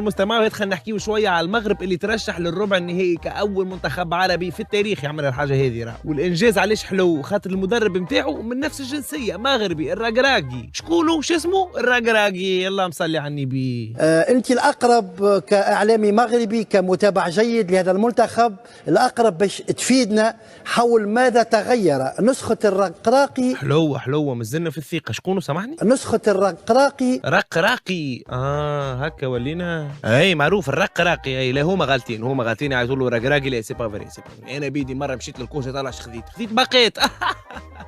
المستمعات خلينا نحكيو شويه على المغرب اللي ترشح للربع النهائي كاول منتخب عربي في التاريخ يعمل الحاجه هذه راه. والانجاز علاش حلو؟ خاطر المدرب نتاعو من نفس الجنسيه، مغربي، الرقراقي. شكونه شو اسمه؟ الرقراقي. الله مصلي على النبي. انت الاقرب كاعلامي مغربي كمتابع جيد لهذا المنتخب، الاقرب باش تفيدنا حول ماذا تغير نسخه الرقراقي. حلوه مازلنا في الثقه. شكونه سامحني؟ نسخه الرقراقي. رقراقي هكا ولينا. اي معروف الرقراقي. اي لا هما غالطين يعيطوا له رقراقي. لا سي با فري. انا بيدي مره مشيت للكوشه طلعش خذيت بقيت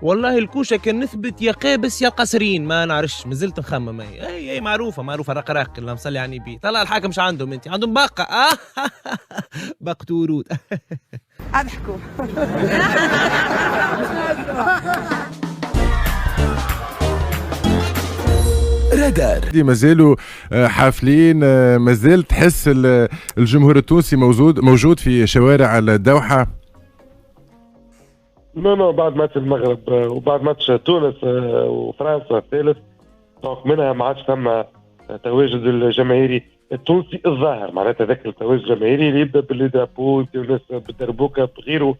والله الكوشه كان نثبت يا قابس يا القصرين ما نعرفش، مازلت نخمم. اي معروفه الرقراقي. الله مصلي على النبي. طلع الحاكم مش عندهم انت عندهم باقه باقة ورود اضحكوا رادار مازالوا حافلين، مازال تحس الجمهور التونسي موجود في شوارع الدوحة؟ نو بعد ماتش المغرب وبعد ماتش تونس وفرنسا الثالث دونك منها ما عادش ثم تواجد الجماهيري التونسي الظاهر، معناتها ذاك التواجد الجماهيري اللي يبدا بالليدابو يبداو الناس بالدربوكه بغيره،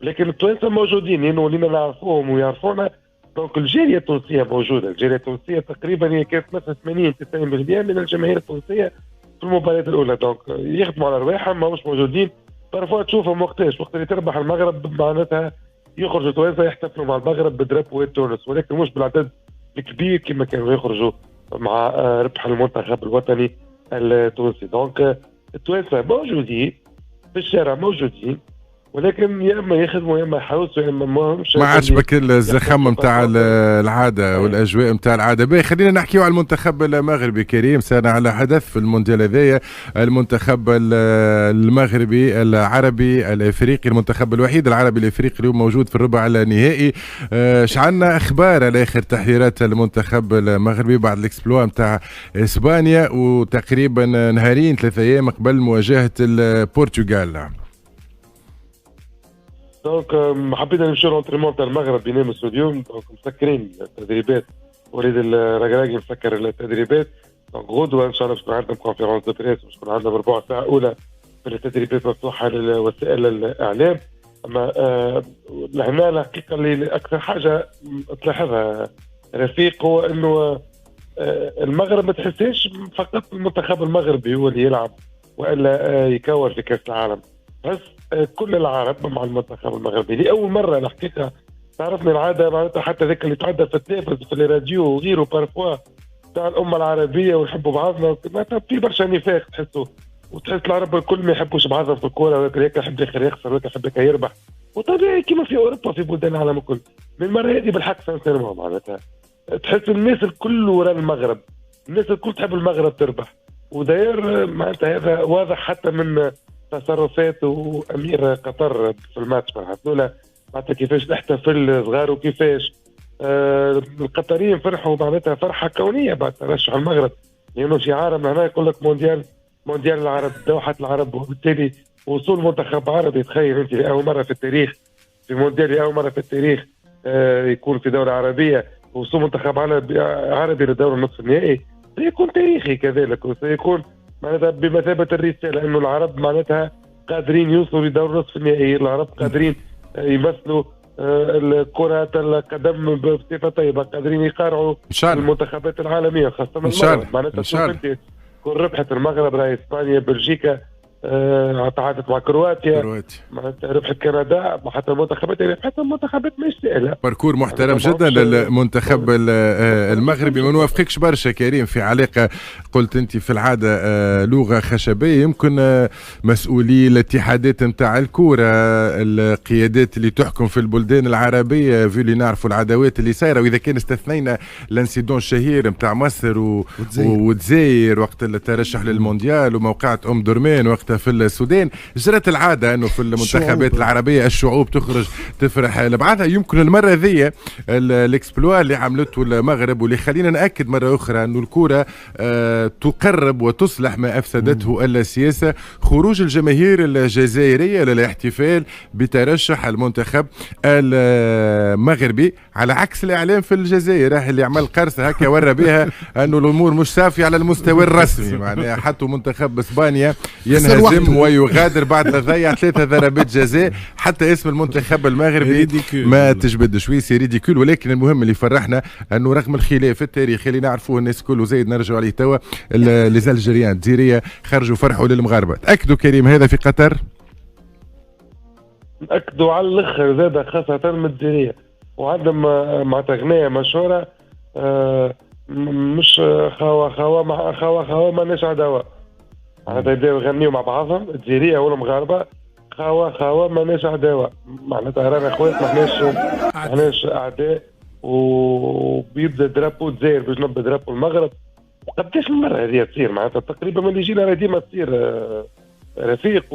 لكن التوانسه موجودين ولينا نعرفوهم ويعرفونا. دونك الجاليه التونسيه موجوده، الجاليه التونسيه تقريبا هي كانت مثل 80-90% من الجماهير التونسيه في المباريات الاولى، دونك يخدموا على ارواحهم ماهوش موجودين. بارفوا تشوفهم وقت اللي تربح المغرب معناتها يخرجوا توانسه يحتفلوا مع المغرب بدراب تونس، ولكن مش بالعدد الكبير كما كانوا يخرجوا مع ربح المنتخب الوطني التونسي. دونك التوانسه موجودين في الشارع موجودين، ولكن يا اما يخدموا يا اما يحوسوا يا اما ماهمش. ما عجبك الزخم نتاع العاده والاجواء نتاع العاده؟ باهي خلينا نحكيو على المنتخب المغربي كريم. سنة على حدث في المونديال هذايا، المنتخب المغربي العربي الافريقي، المنتخب الوحيد العربي الافريقي اليوم موجود في الربع النهائي. شعلنا اخبار على اخر تحضيرات المنتخب المغربي بعد الاكسبلوا نتاع اسبانيا، وتقريبا نهارين 3 ايام قبل مواجهه البرتغال. دونك حبينا نمشيو لونتريمون تاع المغرب بينام اليوم، دونك مسكرين التدريبات، وليد الرقراقي مسكر التدريبات. دونك غدوه ان شاء الله باش تكون عندنا كونفيرونس دو بريس، باش تكون عندنا بربع ساعه اولى في التدريبات مفتوحه لوسائل الاعلام. اما هنا الحقيقه اللي اكثر حاجه تلاحظها رفيق هو انه المغرب ما تحسيش فقط المنتخب المغربي هو اللي يلعب والا يكور في كاس العالم، بس كل العرب مع المنتخب المغربي. لأول مرة الحقيقة تعرفني العادة معناتها حتى ذاك اللي تعدى في التلفز في الراديو وغيره بارفوا تاع الأمة العربية ونحبوا بعضنا، معناتها في برشا نفاق تحسوا، وتحس العرب الكل ما يحبوش بعضهم في الكورة، وهيك يحب ياخر يخسر وهيك يحب يربح، وطبيعي كما في أوروبا في بلدان العالم الكل. من المرة هذه بالحق سنسيرمون معناتها تحس الناس الكل وراء المغرب، الناس الكل تحب المغرب تربح، وداير معناتها هذا واضح حتى من تصرفات وامير قطر في الماتش معناتها معناتها كيفاش تحتفل صغار وكيفاش القطريين فرحوا معناتها فرحه كونيه بعد ترشح المغرب، لانه شعارهم هنا يقول لك مونديال العرب، دوحه العرب، وبالتالي وصول منتخب عربي. تخيل انت لاول مره في التاريخ في مونديال، لاول مره في التاريخ يكون في دوله عربيه وصول منتخب عربي للدور النصف النهائي، سيكون تاريخي كذلك، وسيكون معناتها بمثابة الرسالة انه العرب معناتها قادرين يوصلوا لدور نصف النهائي، العرب قادرين يمثلوا الكرة القدم بصفة طيبة، قادرين يقارعوا المنتخبات العالمية خاصة المغرب. معناتها كون ربحت المغرب راهي اسبانيا بلجيكا تعادلت مع كرواتيا معناتها ربحت كندا، حتى المنتخبات اللي ربحتها المنتخبات مش سهله. باركور محترم جدا للمنتخب المغربي. ما نوافقكش برشا كريم في علاقه قلت انت في العاده لغه خشبيه، يمكن مسؤولي الاتحادات نتاع الكوره، القيادات اللي تحكم في البلدان العربيه، في اللي نعرفوا العداوات اللي صايره، واذا كان استثنينا الانسيدون الشهير نتاع مصر ودزاير وقت الترشح للمونديال وموقعة درمان وقت حتى في السودان. جرت العاده انه في المنتخبات العربيه الشعوب تخرج تفرح لبعضها. يمكن المره ذي الاكسبلوا اللي عملته المغرب واللي خلينا ناكد مره اخرى انه الكره تقرب وتصلح ما افسدته السياسه، خروج الجماهير الجزائريه للاحتفال بترشح المنتخب المغربي، على عكس الاعلام في الجزائر اللي عمل قرصه هكا ورى بها انه الامور مش صافيه على المستوى الرسمي. معناها حتى منتخب اسبانيا ينهزم ويغادر بعد لا ضيع 3 ضربات جزاء. حتى اسم المنتخب المغربي ما تجبدش، وي سي ريديكول. ولكن المهم اللي فرحنا انه رغم الخلاف التاريخي اللي نعرفوه الناس الكل وزايد نرجعوا عليه توا، لي زالجيريان الجزائريه خرجوا فرحوا للمغاربه. تاكدوا كريم هذا في قطر؟ نأكدوا على الاخر زاد خاصه من الجزائريه، وعندهم مع تغنيه مشهوره مش خوا ماناش عداوه. معناتها يبداو يغنيوا مع بعضهم الجزائريه والمغاربه خوا ماناش عداوه، معناتها رانا اخوات ماناش اعداء. وبيبدا درابو الجزائر بجنب درابو المغرب. وقداش من مره هذه تصير، معناتها تقريبا من اللي يجينا راه ديما تصير رفيق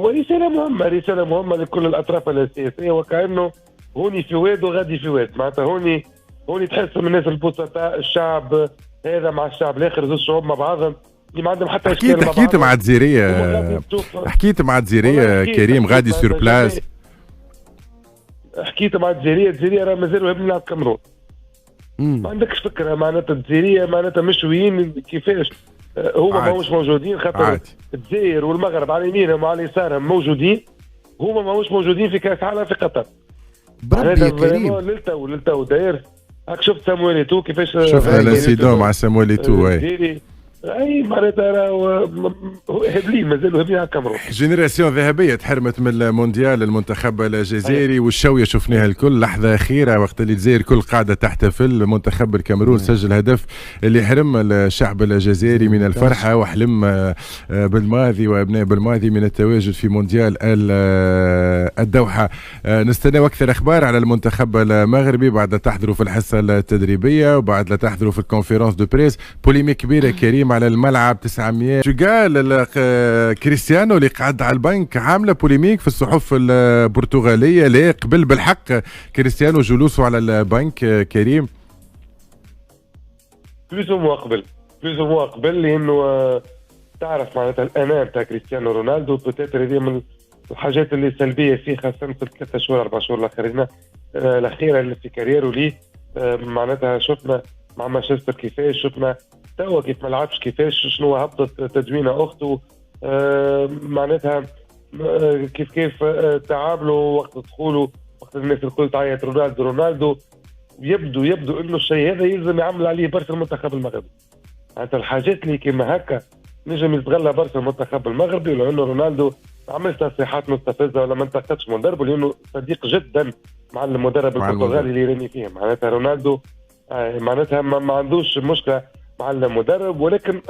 رساله مهمه لكل الاطراف السياسيه، وكانه هوني في واد وغادي في واد. معناتها هوني تحس من الناس البسطاء، الشعب هذا مع الشعب الاخر، زوج شعوب مع بعضهم اللي ما عندهم حتى اشكال. حكيت مع الجزائريه كريم غادي سور بلاس. حكيت مع الجزائريه راه مازالوا يبنوا نلعب كاميرون. ما عندكش فكره، معناتها الجزائريه معناتها مشويين كيفاش. هما ماهوش موجودين، خاطر الجزائر والمغرب على يمينهم وعلى يسارهم موجودين، هما ماهوش موجودين في كاس العالم في قطر. بربي يا كريم للتو داير. هاك شفت سامويل ايتو كيفاش شفنا لاسيدو مع سامويل ايتو. اي معناتها هبلين مازالوا هبلين على الكاميرون. جينيراسيون ذهبيه تحرمت من المونديال المنتخب الجزائري والشويه شفناها الكل. لحظه اخيره وقت اللي الجزائر كل قاعده تحتفل، منتخب الكاميرون سجل هدف اللي حرم الشعب الجزائري من الفرحه، وحلم بالماضي وابناء بالماضي من التواجد في مونديال الدوحه. نستنى اكثر اخبار على المنتخب المغربي بعد تحضروا في الحصه التدريبيه وبعد لا تحضروا في الكونفيرونس دو بريس. بوليميك كبيره كريم على الملعب 900 قال كريستيانو اللي قعد على البنك، عامله بوليميك في الصحف البرتغاليه. لا قبل بالحق كريستيانو جلوسه على البنك كريم؟ بلوز مو قبل لانه تعرف معناتها الانام تاع كريستيانو رونالدو بوتيتر هذه من الحاجات اللي سلبيه فيه، خاصه في 3 شهور 4 شهور الاخيره اللي في كاريره ليه. معناتها شفنا مع مانشستر كيفاش، شفنا توا كيف ما لعبش كيفاش، شنو هبطت تدوينه اخته. معناتها كيف تعاملوا وقت دخوله، وقت الناس الكل تعيط رونالدو. يبدو انه الشيء هذا يلزم يعمل عليه برشا المنتخب المغربي. معناتها الحاجات اللي كيما هكا نجم يستغلها برشا المنتخب المغربي، لانه رونالدو ما عملش تصريحات مستفزه ولا ما انتقدش مدربه، لانه صديق جدا مع المدرب البرتغالي اللي يرمي فيه. معناتها رونالدو معناتها ما عندوش مشكله مع المدرب، ولكن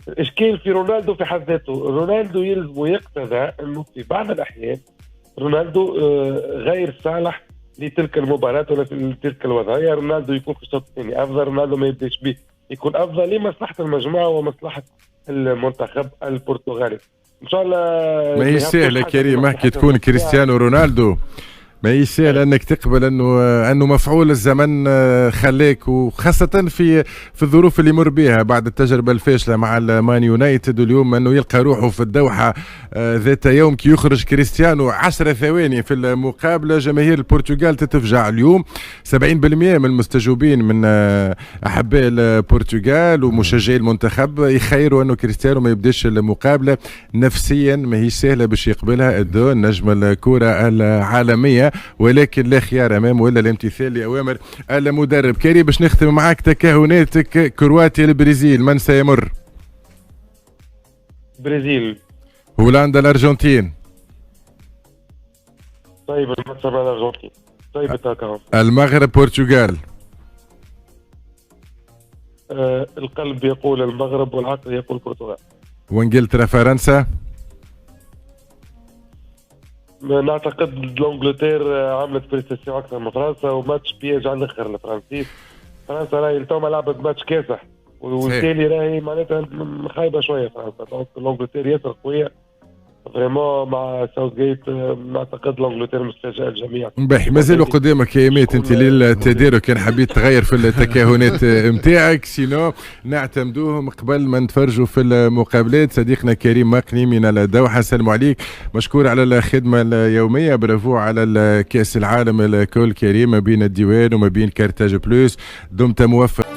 الاشكال في رونالدو في حد ذاته. رونالدو يلزم يقتضى انه في بعض الاحيان رونالدو غير صالح لتلك المباراه ولا لتلك الوضعيه. رونالدو يكون في الشوط الثاني افضل، رونالدو ما يبداش به، يكون افضل لمصلحه المجموعه ومصلحه المنتخب البرتغالي. ان شاء الله ما هي سهله كريم كي تكون كريستيانو رونالدو، ما يسهل انك تقبل انه مفعول الزمن خليك، وخاصه في الظروف اللي يمر بها بعد التجربه الفاشله مع المان يونايتد، واليوم انه يلقى روحه في الدوحه ذات يوم كي يخرج كريستيانو 10 ثواني في المقابله. جماهير البرتغال تتفجع اليوم. 70% من المستجوبين من احباء البرتغال ومشجعي المنتخب يخيروا انه كريستيانو ما يبداش المقابله. نفسيا ما هي سهله باش يقبلها نجم الكره العالميه، ولكن لا خيار امامه الا الامتثال لاوامر المدرب. كريم باش نختم معك تكهناتك، كرواتيا البرازيل من سيمر؟ برازيل. هولندا الارجنتين. طيب الماتش مع الارجنتين. طيب التاكاو. المغرب برتغال. القلب يقول المغرب والعقل يقول البرتغال. وانجلترا فرنسا. نعتقد لونجلتير عملت بريستاسيون اكثر من فرنسا، وماتش بياج على الاخر الفرنسيس. فرنسا راهي تو ما لعبت ماتش كاسح والتالي راهي معناتها خايبه شويه فرنسا. دونك لونجلتير ياسر قويه فريمون مع ساوث جيت. نعتقد لونجلتير مستفاجئه الجميع. باهي مازالوا قدامك ايامات انت للتدارك، كان حبيت تغير في التكهنات نتاعك، سينو نعتمدوهم قبل ما نتفرجوا في المقابلات. صديقنا كريم مقني من الدوحه، السلام عليك، مشكور على الخدمه اليوميه، برافو على كاس العالم الكل كريم، ما بين الديوان وما بين كارتاج بلوس، دمت موفق.